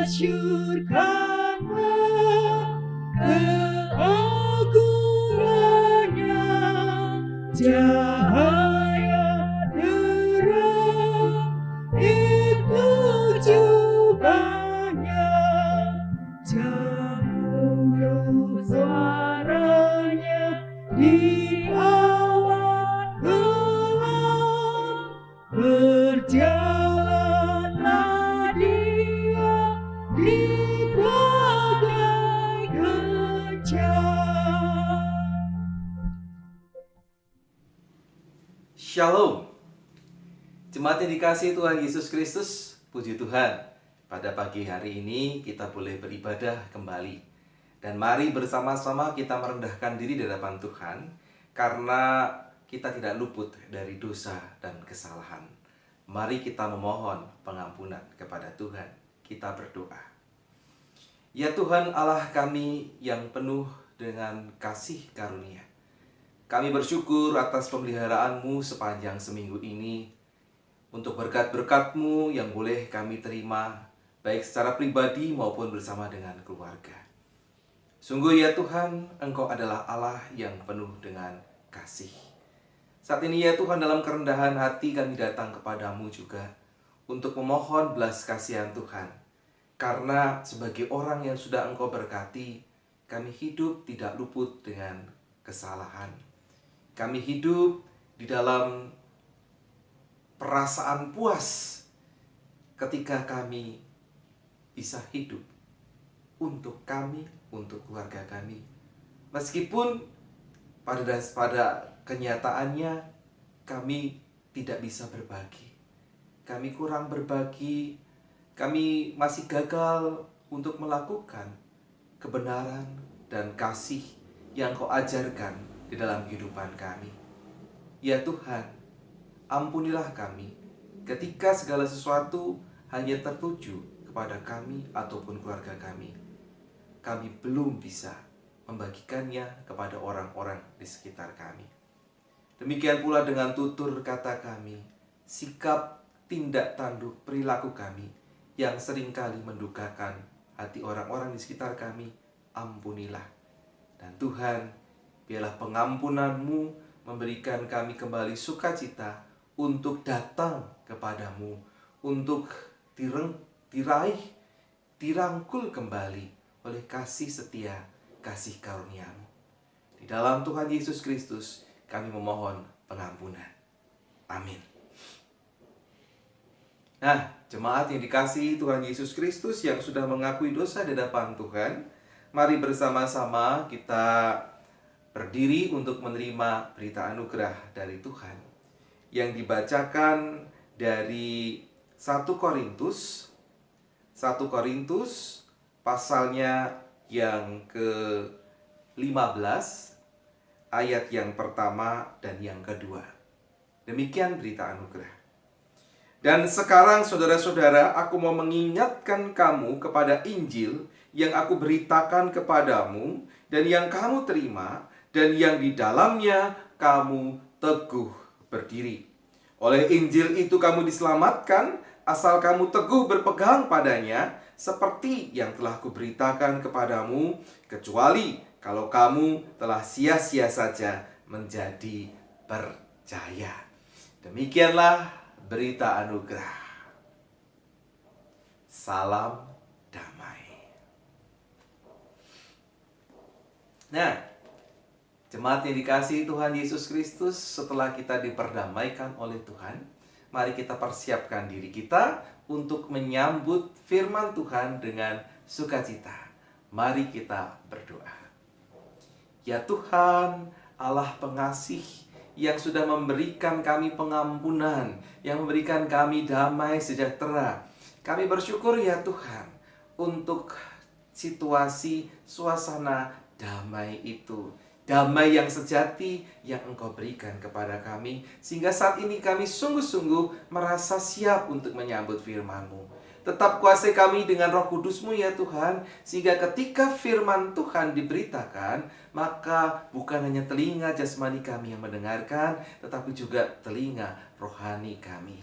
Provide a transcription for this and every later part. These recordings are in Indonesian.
masyurkanlah keagungannya, cahaya terang itu jubahnya, gemuruh suaranya di awan gelap, berjalanlah dia di badai kencang. Shalom. Jemaat yang dikasihi Tuhan Yesus Kristus, puji Tuhan. Pada pagi hari ini kita boleh beribadah kembali. Dan mari bersama-sama kita merendahkan diri di hadapan Tuhan, karena kita tidak luput dari dosa dan kesalahan. Mari kita memohon pengampunan kepada Tuhan. Kita berdoa. Ya Tuhan Allah kami yang penuh dengan kasih karunia, kami bersyukur atas pemeliharaan-Mu sepanjang seminggu ini, untuk berkat-berkat-Mu yang boleh kami terima, baik secara pribadi maupun bersama dengan keluarga. Sungguh ya Tuhan, Engkau adalah Allah yang penuh dengan kasih. Saat ini ya Tuhan, dalam kerendahan hati kami datang kepadamu juga, untuk memohon belas kasihan Tuhan. Karena sebagai orang yang sudah Engkau berkati, kami hidup tidak luput dengan kesalahan. Kami hidup di dalam perasaan puas ketika kami bisa hidup untuk kami, untuk keluarga kami. Meskipun pada kenyataannya kami tidak bisa berbagi. Kami kurang berbagi, kami masih gagal untuk melakukan kebenaran dan kasih yang Kau ajarkan di dalam kehidupan kami. Ya Tuhan, ampunilah kami ketika segala sesuatu hanya tertuju kepada kami ataupun keluarga kami. Kami belum bisa membagikannya kepada orang-orang di sekitar kami. Demikian pula dengan tutur kata kami, sikap, tindak tanduk, perilaku kami yang seringkali mendukakan hati orang-orang di sekitar kami. Ampunilah. Dan Tuhan, biarlah pengampunan-Mu memberikan kami kembali sukacita untuk datang kepadamu, untuk dirangkul kembali oleh kasih setia, kasih karunia-Mu. Di dalam Tuhan Yesus Kristus kami memohon pengampunan. Amin. Nah, jemaat yang dikasihi Tuhan Yesus Kristus yang sudah mengakui dosa di hadapan Tuhan, mari bersama-sama kita berdiri untuk menerima berita anugerah dari Tuhan yang dibacakan dari 1 Korintus pasalnya yang ke-15 ayat yang pertama dan yang kedua. Demikian berita anugerah. Dan sekarang saudara-saudara, aku mau mengingatkan kamu kepada Injil yang aku beritakan kepadamu dan yang kamu terima, dan yang di dalamnya kamu teguh berdiri. Oleh Injil itu kamu diselamatkan, asal kamu teguh berpegang padanya, seperti yang telah kuberitakan kepadamu, kecuali kalau kamu telah sia-sia saja menjadi percaya. Demikianlah berita anugerah. Salam damai. Nah, jemaat yang dikasihi Tuhan Yesus Kristus, setelah kita diperdamaikan oleh Tuhan, mari kita persiapkan diri kita untuk menyambut firman Tuhan dengan sukacita. Mari kita berdoa. Ya Tuhan, Allah pengasih, yang sudah memberikan kami pengampunan, yang memberikan kami damai sejahtera. Kami bersyukur ya Tuhan, untuk situasi, suasana damai itu. Damai yang sejati yang Engkau berikan kepada kami, sehingga saat ini kami sungguh-sungguh merasa siap untuk menyambut firman-Mu. Tetap kuasai kami dengan Roh Kudus-Mu ya Tuhan, sehingga ketika firman Tuhan diberitakan, maka bukan hanya telinga jasmani kami yang mendengarkan, tetapi juga telinga rohani kami.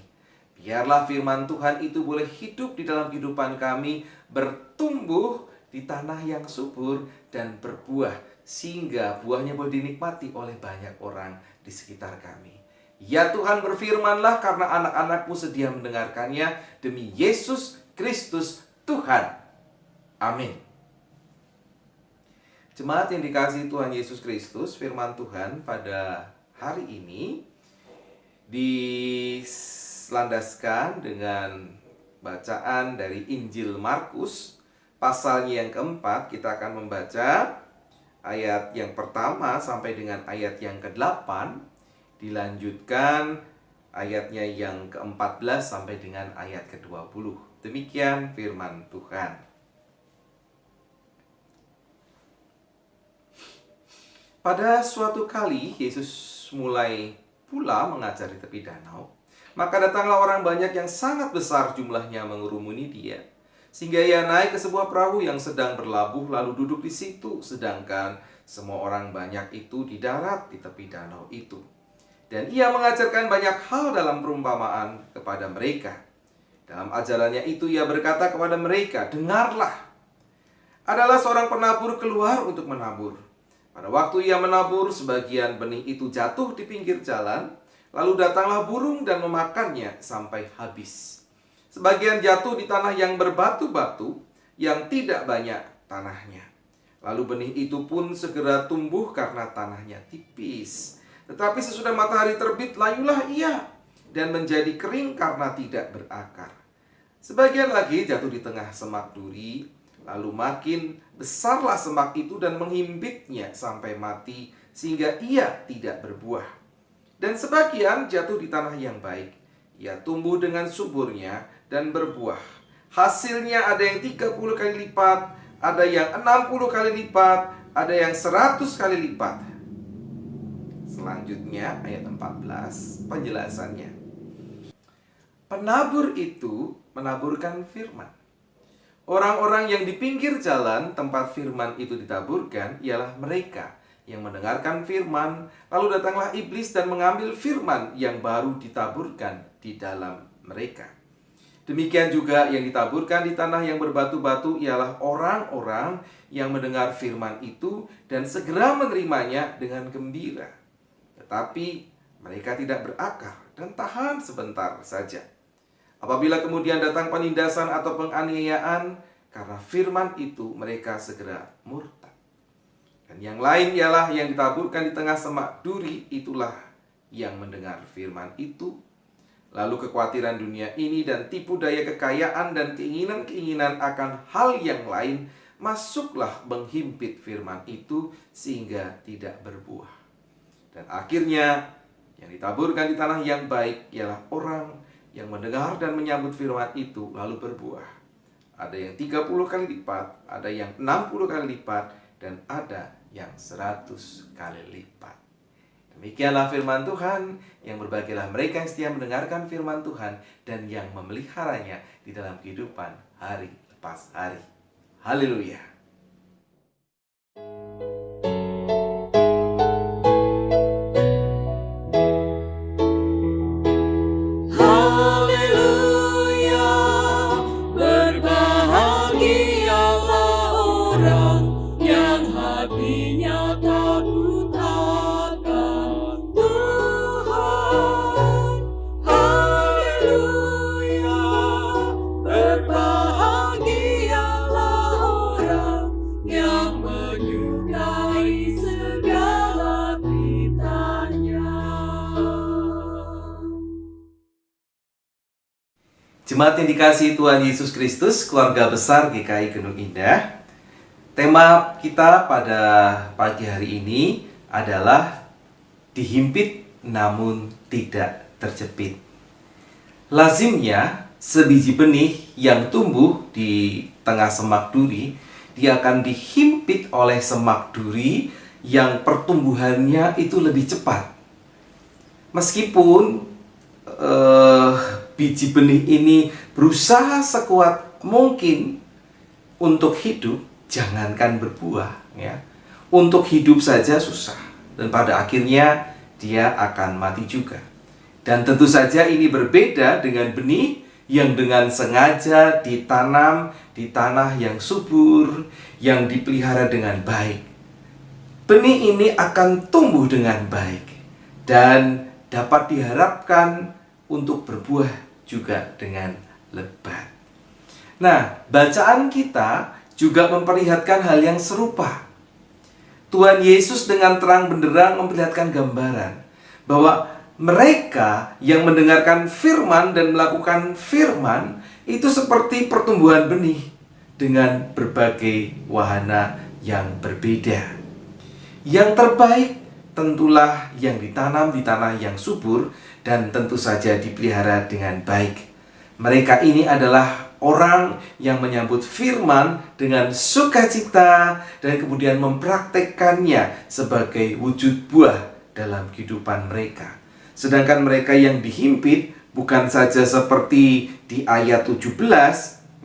Biarlah firman Tuhan itu boleh hidup di dalam kehidupan kami, bertumbuh di tanah yang subur dan berbuah, sehingga buahnya boleh dinikmati oleh banyak orang di sekitar kami. Ya Tuhan, berfirmanlah karena anak-anak-Mu sedia mendengarkannya, demi Yesus Kristus Tuhan. Amin. Jemaat yang dikasihi Tuhan Yesus Kristus, firman Tuhan pada hari ini dilandaskan dengan bacaan dari Injil Markus, pasalnya yang keempat. Kita akan membaca ayat yang pertama sampai dengan ayat yang ke-8, dilanjutkan ayatnya yang ke-14 sampai dengan ayat ke-20. Demikian firman Tuhan. Pada suatu kali Yesus mulai pula mengajar di tepi danau. Maka datanglah orang banyak yang sangat besar jumlahnya mengurumuni dia, sehingga ia naik ke sebuah perahu yang sedang berlabuh lalu duduk di situ, sedangkan semua orang banyak itu di darat di tepi danau itu. Dan ia mengajarkan banyak hal dalam perumpamaan kepada mereka. Dalam ajarannya itu ia berkata kepada mereka, "Dengarlah. Adalah seorang penabur keluar untuk menabur. Pada waktu ia menabur, sebagian benih itu jatuh di pinggir jalan, lalu datanglah burung dan memakannya sampai habis. Sebagian jatuh di tanah yang berbatu-batu, yang tidak banyak tanahnya. Lalu benih itu pun segera tumbuh karena tanahnya tipis. Tetapi sesudah matahari terbit, layulah ia dan menjadi kering karena tidak berakar. Sebagian lagi jatuh di tengah semak duri, lalu makin besarlah semak itu dan menghimpitnya sampai mati, sehingga ia tidak berbuah. Dan sebagian jatuh di tanah yang baik. Ia tumbuh dengan suburnya dan berbuah. Hasilnya ada yang 30 kali lipat, ada yang 60 kali lipat, ada yang 100 kali lipat." Selanjutnya ayat 14, penjelasannya. Penabur itu menaburkan firman. Orang-orang yang di pinggir jalan tempat firman itu ditaburkan ialah mereka yang mendengarkan firman, lalu datanglah iblis dan mengambil firman yang baru ditaburkan di dalam mereka. Demikian juga yang ditaburkan di tanah yang berbatu-batu ialah orang-orang yang mendengar firman itu dan segera menerimanya dengan gembira. Tetapi mereka tidak berakar dan tahan sebentar saja. Apabila kemudian datang penindasan atau penganiayaan karena firman itu, mereka segera murtad. Dan yang lain ialah yang ditaburkan di tengah semak duri, itulah yang mendengar firman itu. Lalu kekhawatiran dunia ini dan tipu daya kekayaan dan keinginan-keinginan akan hal yang lain masuklah menghimpit firman itu sehingga tidak berbuah. Dan akhirnya yang ditaburkan di tanah yang baik ialah orang yang mendengar dan menyambut firman itu lalu berbuah. Ada yang 30 kali lipat, ada yang 60 kali lipat, dan ada yang 100 kali lipat. Demikianlah firman Tuhan. Yang berbahagialah mereka yang setia mendengarkan firman Tuhan dan yang memeliharanya di dalam kehidupan hari lepas hari. Haleluya. Jemaat yang dikasihi Tuhan Yesus Kristus, keluarga besar GKI Gunung Indah. Tema kita pada pagi hari ini adalah dihimpit namun tidak terjepit. Lazimnya sebiji benih yang tumbuh di tengah semak duri, dia akan dihimpit oleh semak duri yang pertumbuhannya itu lebih cepat. Meskipun biji benih ini berusaha sekuat mungkin untuk hidup, jangankan berbuah, ya. Untuk hidup saja susah, dan pada akhirnya dia akan mati juga. Dan tentu saja ini berbeda dengan benih yang dengan sengaja ditanam di tanah yang subur, yang dipelihara dengan baik. Benih ini akan tumbuh dengan baik dan dapat diharapkan untuk berbuah juga dengan lebat. Nah, bacaan kita juga memperlihatkan hal yang serupa. Tuhan Yesus dengan terang benderang memperlihatkan gambaran bahwa mereka yang mendengarkan firman dan melakukan firman itu seperti pertumbuhan benih dengan berbagai wahana yang berbeda. Yang terbaik tentulah yang ditanam di tanah yang subur dan tentu saja dipelihara dengan baik. Mereka ini adalah orang yang menyambut firman dengan sukacita dan kemudian mempraktekkannya sebagai wujud buah dalam kehidupan mereka. Sedangkan mereka yang dihimpit bukan saja seperti di ayat 17,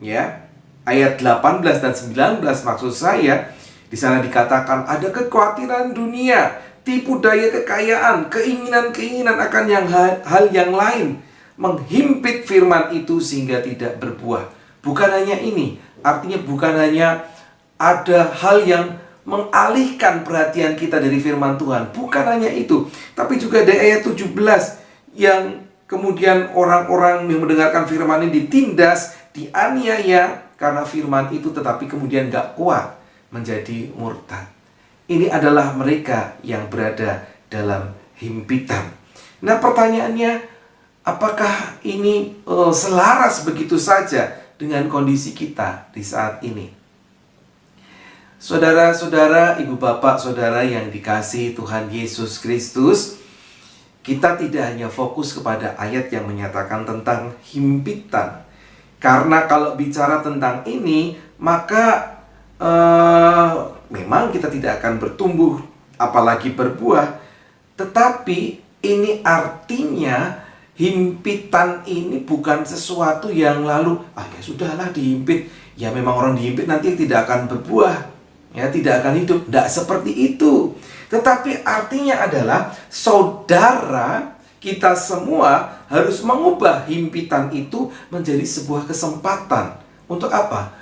ya, ayat 18 dan 19 maksud saya, di sana dikatakan ada kekhawatiran dunia, tipu daya kekayaan, keinginan-keinginan akan hal yang lain menghimpit firman itu sehingga tidak berbuah. Bukan hanya ini, artinya bukan hanya ada hal yang mengalihkan perhatian kita dari firman Tuhan. Bukan hanya itu, tapi juga di ayat 17 yang kemudian orang-orang yang mendengarkan firman ini ditindas, dianiaya karena firman itu, tetapi kemudian gak kuat, menjadi murtad. Ini adalah mereka yang berada dalam himpitan. Nah, pertanyaannya, apakah ini selaras begitu saja dengan kondisi kita di saat ini? Saudara-saudara, ibu bapak, saudara yang dikasihi Tuhan Yesus Kristus, kita tidak hanya fokus kepada ayat yang menyatakan tentang himpitan. Karena kalau bicara tentang ini, maka memang kita tidak akan bertumbuh, apalagi berbuah. Tetapi ini artinya himpitan ini bukan sesuatu yang lalu, ya sudahlah dihimpit, ya memang orang dihimpit nanti tidak akan berbuah, ya tidak akan hidup. Tidak seperti itu. Tetapi artinya adalah saudara kita semua harus mengubah himpitan itu menjadi sebuah kesempatan. Untuk apa?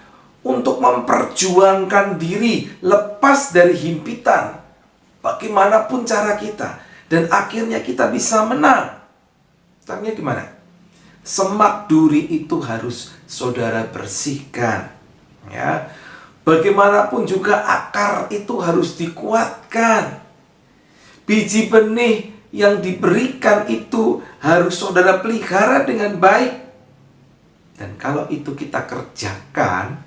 Untuk memperjuangkan diri lepas dari himpitan, bagaimanapun cara kita, dan akhirnya kita bisa menang. Caranya gimana? Semak duri itu harus saudara bersihkan, ya. Bagaimanapun juga akar itu harus dikuatkan. Biji benih yang diberikan itu harus saudara pelihara dengan baik. Dan kalau itu kita kerjakan,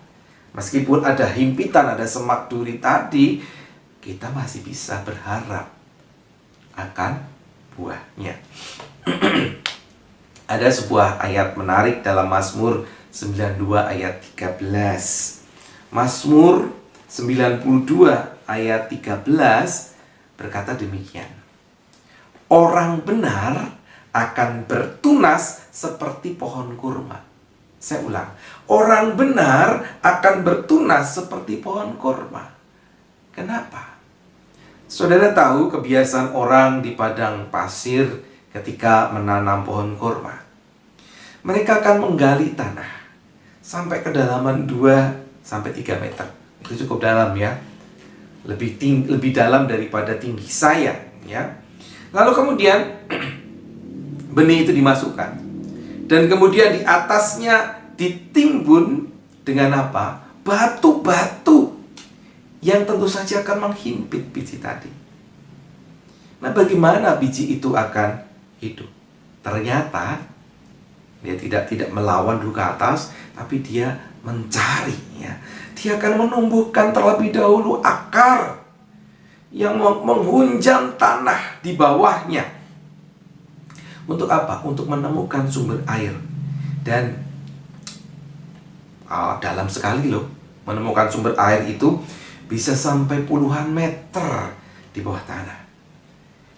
meskipun ada himpitan, ada semak duri tadi, kita masih bisa berharap akan buahnya. Ada sebuah ayat menarik dalam Mazmur 92 ayat 13. Mazmur 92 ayat 13 berkata demikian. Orang benar akan bertunas seperti pohon kurma. Saya ulang. Orang benar akan bertunas seperti pohon kurma. Kenapa? Saudara tahu kebiasaan orang di padang pasir ketika menanam pohon kurma. Mereka akan menggali tanah sampai kedalaman 2-3 meter. Itu cukup dalam ya. Lebih dalam daripada tinggi saya, ya. Lalu kemudian benih itu dimasukkan. Dan kemudian di atasnya ditimbun dengan apa? Batu-batu yang tentu saja akan menghimpit biji tadi. Nah, bagaimana biji itu akan hidup? Ternyata dia tidak melawan dulu ke atas, tapi dia mencari, ya. Dia akan menumbuhkan terlebih dahulu akar yang menghunjam tanah di bawahnya. Untuk apa? Untuk menemukan sumber air. Dan dalam sekali loh, menemukan sumber air itu bisa sampai puluhan meter di bawah tanah.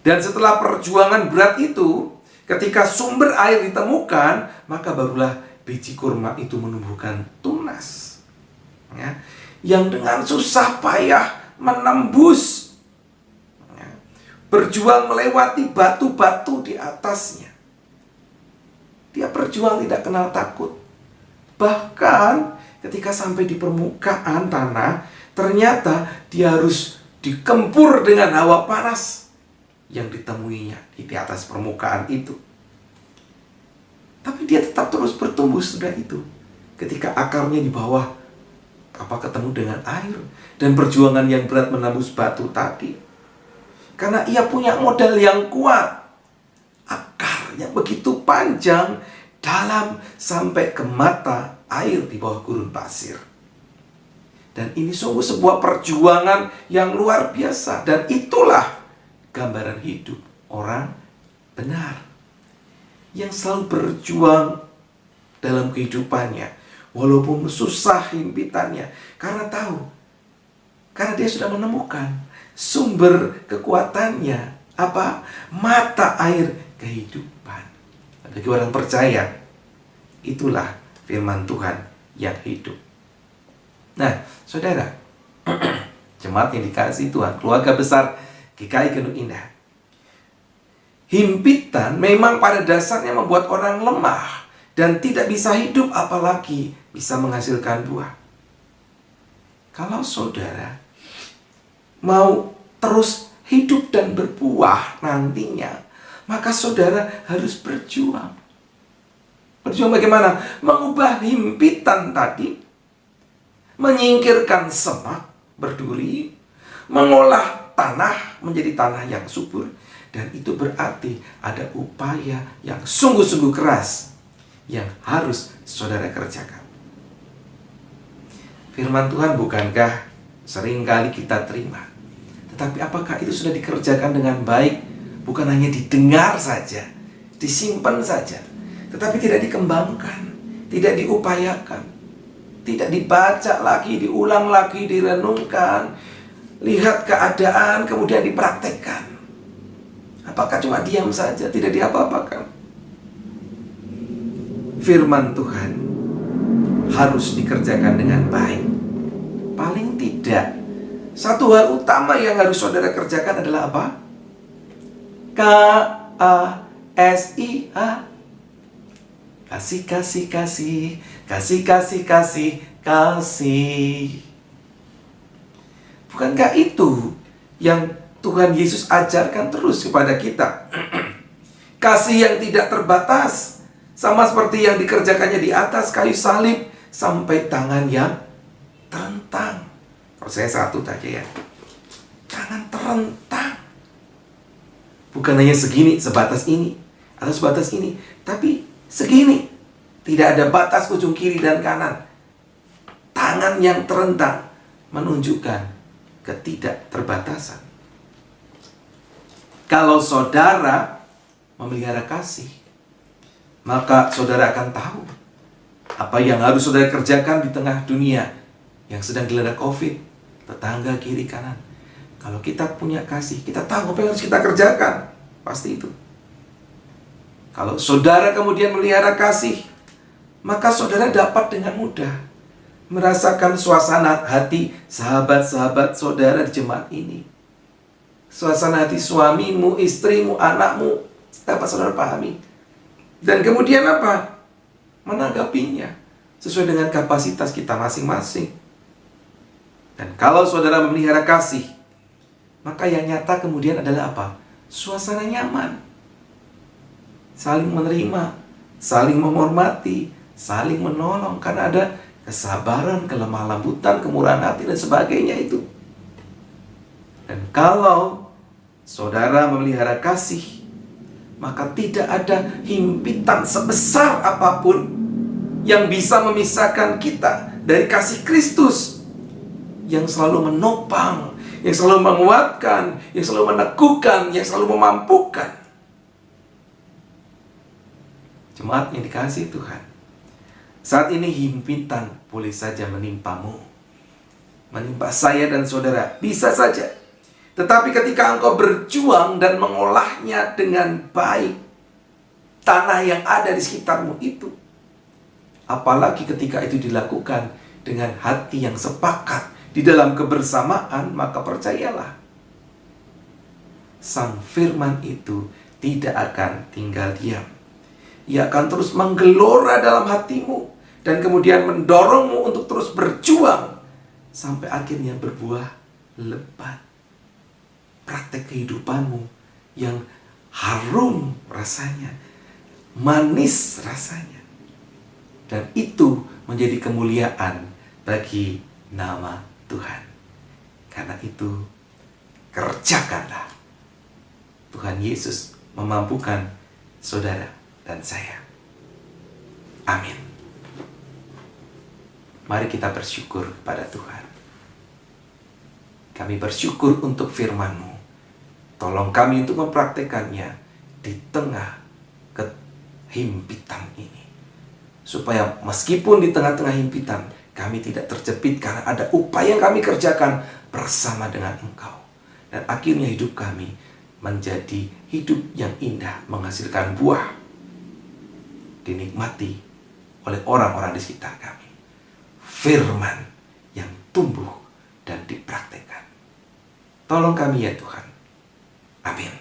Dan setelah perjuangan berat itu, ketika sumber air ditemukan, maka barulah biji kurma itu menumbuhkan tunas, ya, yang dengan susah payah menembus, ya, berjuang melewati batu-batu di atasnya. Dia berjuang tidak kenal takut. Bahkan ketika sampai di permukaan tanah, ternyata dia harus dikempur dengan hawa panas yang ditemuinya di atas permukaan itu. Tapi dia tetap terus bertumbuh sudah itu. Ketika akarnya di bawah ketemu dengan air dan perjuangan yang berat menembus batu tadi. Karena ia punya modal yang kuat. Akarnya begitu panjang, dalam sampai ke mata air di bawah gurun pasir. Dan ini sungguh sebuah perjuangan yang luar biasa. Dan itulah gambaran hidup orang benar, yang selalu berjuang dalam kehidupannya, walaupun susah himpitannya. Karena tahu, karena dia sudah menemukan sumber kekuatannya. Apa? Mata air kehidupan. Bagi orang percaya, itulah firman Tuhan yang hidup. Nah, saudara, jemaat yang dikasihi Tuhan, keluarga besar GKI Gendut Indah, himpitan memang pada dasarnya membuat orang lemah dan tidak bisa hidup, apalagi bisa menghasilkan buah. Kalau saudara mau terus hidup dan berbuah nantinya, maka saudara harus berjuang. Berjuang bagaimana? Mengubah himpitan tadi, menyingkirkan semak berduri, mengolah tanah menjadi tanah yang subur. Dan itu berarti ada upaya yang sungguh-sungguh keras yang harus saudara kerjakan. Firman Tuhan bukankah seringkali kita terima, tetapi apakah itu sudah dikerjakan dengan baik? Bukan hanya didengar saja, disimpan saja, tetapi tidak dikembangkan, tidak diupayakan, tidak dibaca lagi, diulang lagi, direnungkan, lihat keadaan, kemudian dipraktekkan. Apakah cuma diam saja, tidak diapa-apakan? Firman Tuhan harus dikerjakan dengan baik. Paling tidak, satu hal utama yang harus saudara kerjakan adalah apa? KASIH. Kasih, kasih, kasih. Kasih, kasih, kasih, kasih. Bukankah itu yang Tuhan Yesus ajarkan terus kepada kita? Kasih yang tidak terbatas, sama seperti yang dikerjakannya di atas kayu salib, sampai tangan yang terentang. Kalau saya satu saja ya, tangan terentang. Bukan hanya segini, sebatas ini, atau sebatas ini, tapi segini. Tidak ada batas ujung kiri dan kanan. Tangan yang terentang menunjukkan ketidakterbatasan. Kalau saudara memelihara kasih, maka saudara akan tahu apa yang harus saudara kerjakan di tengah dunia yang sedang dilanda COVID, tetangga kiri kanan. Kalau kita punya kasih, kita tahu apa yang harus kita kerjakan. Pasti itu. Kalau saudara kemudian melihara kasih, maka saudara dapat dengan mudah merasakan suasana hati sahabat-sahabat saudara di jemaat ini. Suasana hati suamimu, istrimu, anakmu, dapat saudara pahami. Dan kemudian apa? Menanggapinya sesuai dengan kapasitas kita masing-masing. Dan kalau saudara memelihara kasih, maka yang nyata kemudian adalah apa? Suasana nyaman. Saling menerima, saling menghormati, saling menolong. Karena ada kesabaran, kelemah lembutan, kemurahan hati, dan sebagainya itu. Dan kalau saudara memelihara kasih, maka tidak ada himpitan sebesar apapun yang bisa memisahkan kita dari kasih Kristus yang selalu menopang, yang selalu menguatkan, yang selalu meneguhkan, yang selalu memampukan. Jemaat yang dikasihi Tuhan, saat ini himpitan boleh saja menimpamu, menimpa saya dan saudara, bisa saja. Tetapi ketika engkau berjuang dan mengolahnya dengan baik, tanah yang ada di sekitarmu itu, apalagi ketika itu dilakukan dengan hati yang sepakat di dalam kebersamaan, maka percayalah, Sang Firman itu tidak akan tinggal diam. Ia akan terus menggelora dalam hatimu dan kemudian mendorongmu untuk terus berjuang sampai akhirnya berbuah lebat. Praktek kehidupanmu yang harum rasanya, manis rasanya. Dan itu menjadi kemuliaan bagi nama Tuhan. Karena itu, kerjakanlah. Tuhan Yesus memampukan saudara dan saya. Amin. Mari kita bersyukur kepada Tuhan. Kami bersyukur untuk firman-Mu. Tolong kami untuk mempraktekannya di tengah kehimpitan ini. Supaya meskipun di tengah-tengah himpitan, kami tidak terjepit karena ada upaya yang kami kerjakan bersama dengan Engkau. Dan akhirnya hidup kami menjadi hidup yang indah, menghasilkan buah, dinikmati oleh orang-orang di sekitar kami. Firman yang tumbuh dan dipraktekkan. Tolong kami ya Tuhan. Amin.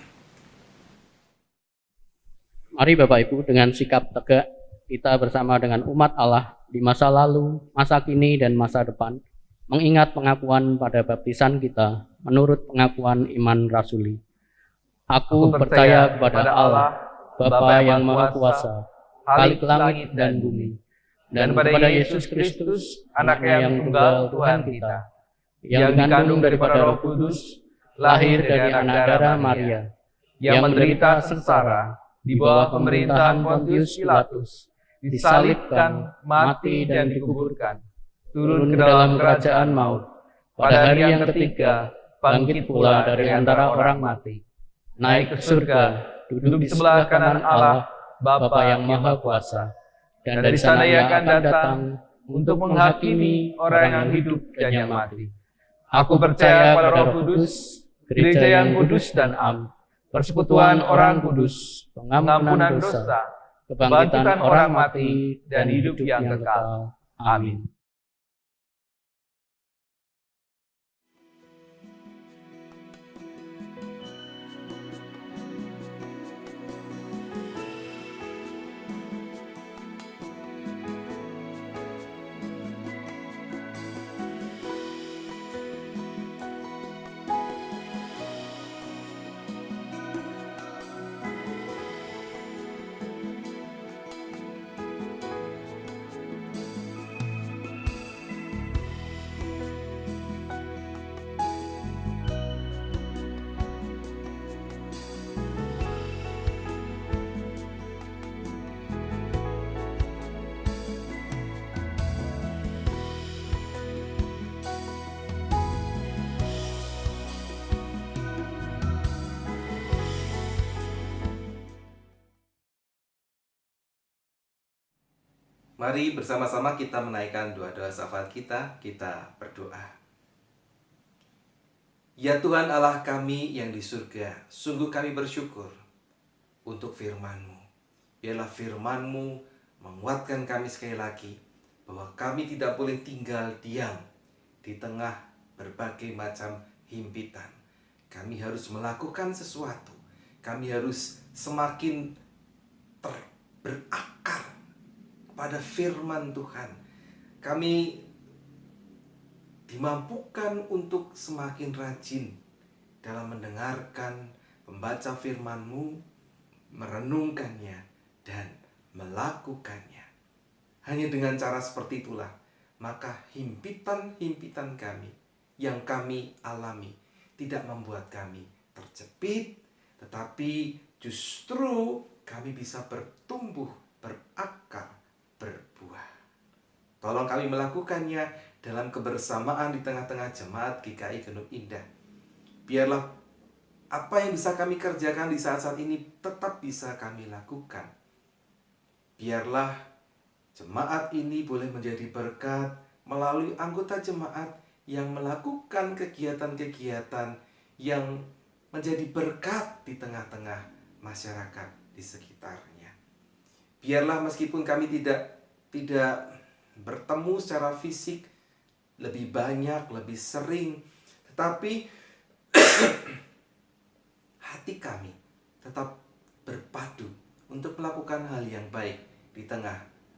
Mari Bapak Ibu dengan sikap tegak kita bersama dengan umat Allah di masa lalu, masa kini, dan masa depan mengingat pengakuan pada baptisan kita menurut pengakuan iman rasuli. Aku percaya kepada Allah, Bapa yang Maha Kuasa, Khalik langit dan bumi, dan kepada Yesus Kristus, Anaknya yang tunggal Tuhan kita, yang dikandung daripada Roh Kudus, lahir dari anak darah Maria, yang menderita sengsara di bawah pemerintahan Pontius Pilatus, disalibkan, mati dan dikuburkan, turun ke dalam kerajaan maut, pada hari yang ketiga bangkit pula dari antara orang mati, naik ke surga, duduk di sebelah kanan Allah, Bapa yang Maha Kuasa, dan dari sana Ia akan datang untuk menghakimi orang yang hidup dan yang mati. Aku percaya pada Roh Kudus, gereja yang kudus dan am, persekutuan orang kudus, pengampunan dosa, kebangkitan orang mati, dan hidup yang kekal. Amin. Mari bersama-sama kita menaikkan doa-doa syafaat kita berdoa. Ya Tuhan Allah kami yang di surga, sungguh kami bersyukur untuk firman-Mu. Biarlah firman-Mu menguatkan kami sekali lagi, bahwa kami tidak boleh tinggal diam di tengah berbagai macam himpitan. Kami harus melakukan sesuatu. Kami harus semakin berakar pada firman Tuhan. Kami dimampukan untuk semakin rajin dalam mendengarkan, membaca firman-Mu, merenungkannya, dan melakukannya. Hanya dengan cara seperti itulah, maka himpitan-himpitan kami yang kami alami tidak membuat kami terjepit, tetapi justru kami bisa bertumbuh, berakar, berbuah. Tolong kami melakukannya dalam kebersamaan di tengah-tengah jemaat GKI Genuk Indah. Biarlah apa yang bisa kami kerjakan di saat-saat ini tetap bisa kami lakukan. Biarlah jemaat ini boleh menjadi berkat melalui anggota jemaat yang melakukan kegiatan-kegiatan yang menjadi berkat di tengah-tengah masyarakat di sekitarnya. Biarlah meskipun kami tidak bertemu secara fisik lebih banyak, lebih sering, tetapi hati kami tetap berpadu untuk melakukan hal yang baik di tengah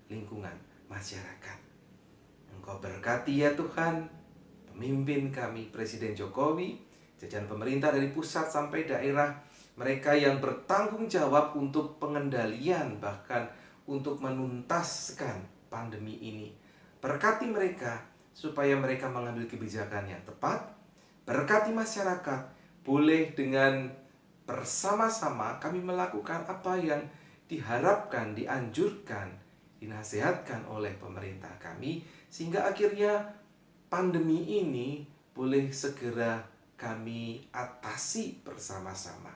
lingkungan masyarakat. Engkau berkati ya Tuhan, pemimpin kami, Presiden Jokowi, jajaran pemerintah dari pusat sampai daerah, mereka yang bertanggung jawab untuk pengendalian, bahkan untuk menuntaskan pandemi ini. Berkati mereka supaya mereka mengambil kebijakan yang tepat. Berkati masyarakat, boleh dengan bersama-sama kami melakukan apa yang diharapkan, dianjurkan, dinasihatkan oleh pemerintah kami, sehingga akhirnya pandemi ini boleh segera kami atasi bersama-sama.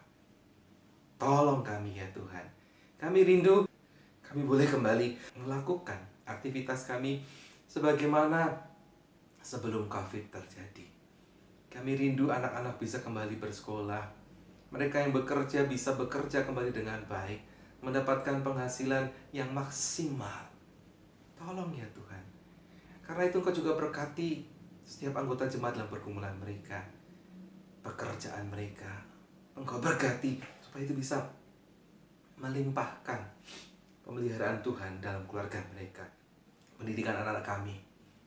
Tolong kami ya Tuhan. Kami rindu kami boleh kembali melakukan aktivitas kami sebagaimana sebelum COVID terjadi. Kami rindu anak-anak bisa kembali bersekolah. Mereka yang bekerja bisa bekerja kembali dengan baik, mendapatkan penghasilan yang maksimal. Tolong ya Tuhan. Karena itu Engkau juga berkati setiap anggota jemaat dalam pergumulan mereka, pekerjaan mereka. Engkau berkati supaya itu bisa melimpahkan pemeliharaan Tuhan dalam keluarga mereka, pendidikan anak-anak kami.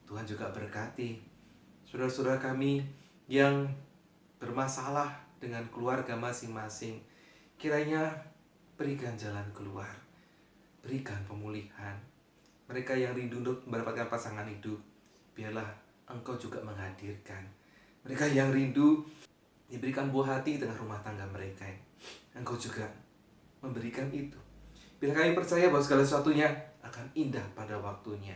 Tuhan juga berkati saudara-saudara kami yang bermasalah dengan keluarga masing-masing. Kiranya berikan jalan keluar, berikan pemulihan. Mereka yang rindu untuk mendapatkan pasangan hidup, biarlah Engkau juga menghadirkan. Mereka yang rindu diberikan buah hati di tengah rumah tangga mereka, Engkau juga memberikan itu. Bila kami percaya bahwa segala sesuatunya akan indah pada waktunya,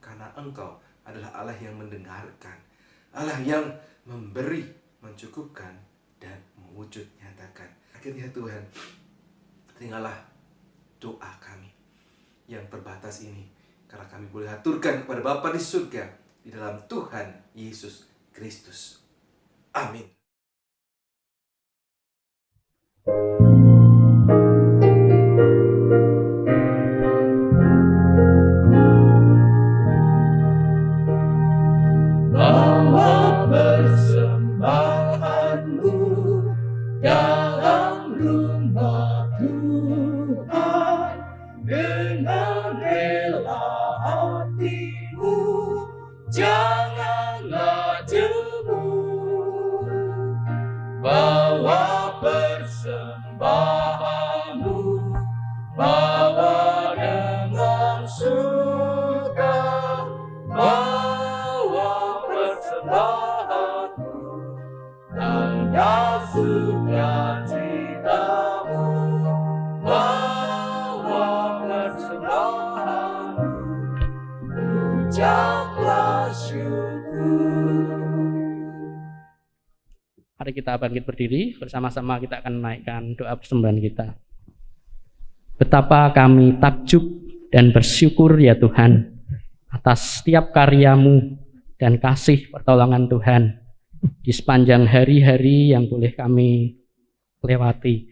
karena Engkau adalah Allah yang mendengarkan, Allah yang memberi, mencukupkan, dan mewujud nyatakan. Akhirnya Tuhan, terimalah doa kami yang terbatas ini, karena kami boleh aturkan kepada Bapa di surga, di dalam Tuhan Yesus Kristus. Amin. Bawa persembahanmu dalam rumah Tuhan dengan rela hatimu, janganlah jemu. Bawa persembahanmu, bawa dengan suka, bawa persembahanmu, tanda sukacitamu, bawa persembahanmu, ucaplah syukur. Mari kita bangkit berdiri, bersama-sama kita akan menaikkan doa persembahan kita. Betapa kami takjub dan bersyukur ya Tuhan atas setiap karya-Mu dan kasih pertolongan Tuhan di sepanjang hari-hari yang boleh kami lewati.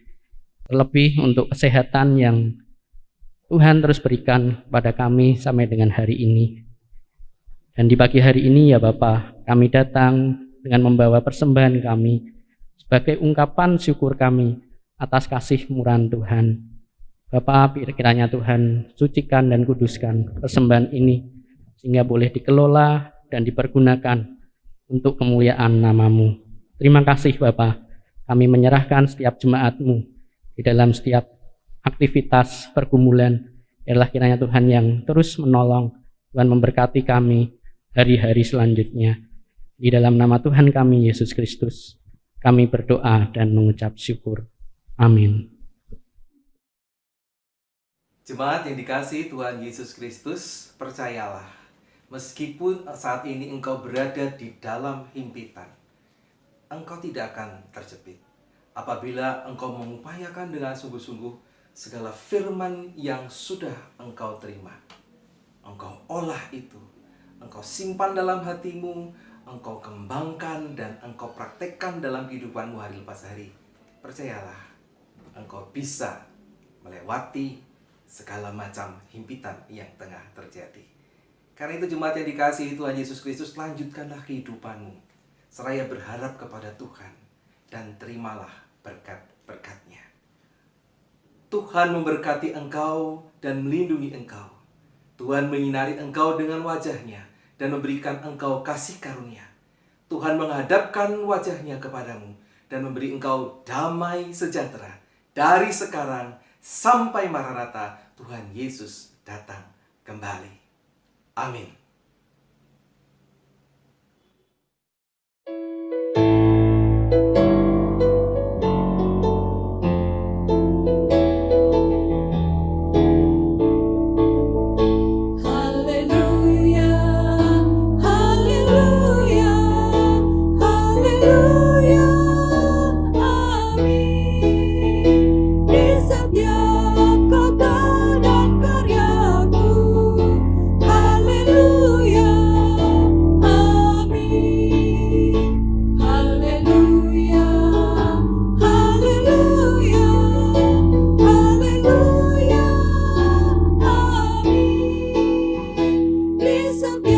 Terlebih untuk kesehatan yang Tuhan terus berikan pada kami sampai dengan hari ini. Dan di pagi hari ini ya Bapa, kami datang dengan membawa persembahan kami sebagai ungkapan syukur kami atas kasih murahan Tuhan. Bapa, kiranya Tuhan sucikan dan kuduskan persembahan ini sehingga boleh dikelola dan dipergunakan untuk kemuliaan nama-Mu. Terima kasih Bapa, kami menyerahkan setiap jemaat-Mu di dalam setiap aktivitas pergumulan. Biarlah kiranya Tuhan yang terus menolong, Tuhan memberkati kami hari-hari selanjutnya. Di dalam nama Tuhan kami, Yesus Kristus, kami berdoa dan mengucap syukur. Amin. Jemaat yang dikasihi Tuhan Yesus Kristus, percayalah, meskipun saat ini engkau berada di dalam himpitan, engkau tidak akan terjepit. Apabila engkau mengupayakan dengan sungguh-sungguh segala firman yang sudah engkau terima, engkau olah itu, engkau simpan dalam hatimu, engkau kembangkan dan engkau praktekkan dalam kehidupanmu hari lepas hari. Percayalah, engkau bisa melewati segala macam himpitan yang tengah terjadi. Karena itu jemaat yang dikasihi Tuhan Yesus Kristus, lanjutkanlah kehidupanmu seraya berharap kepada Tuhan dan terimalah berkat-berkat-Nya. Tuhan memberkati engkau dan melindungi engkau. Tuhan menyinari engkau dengan wajah-Nya dan memberikan engkau kasih karunia. Tuhan menghadapkan wajah-Nya kepadamu dan memberi engkau damai sejahtera dari sekarang sampai Maranatha Tuhan Yesus datang kembali. Amin. Haleluya, haleluya, haleluya, amin. Di setiap kata dan karyaku, haleluya, amin. Haleluya, haleluya, haleluya, amin. Di setiap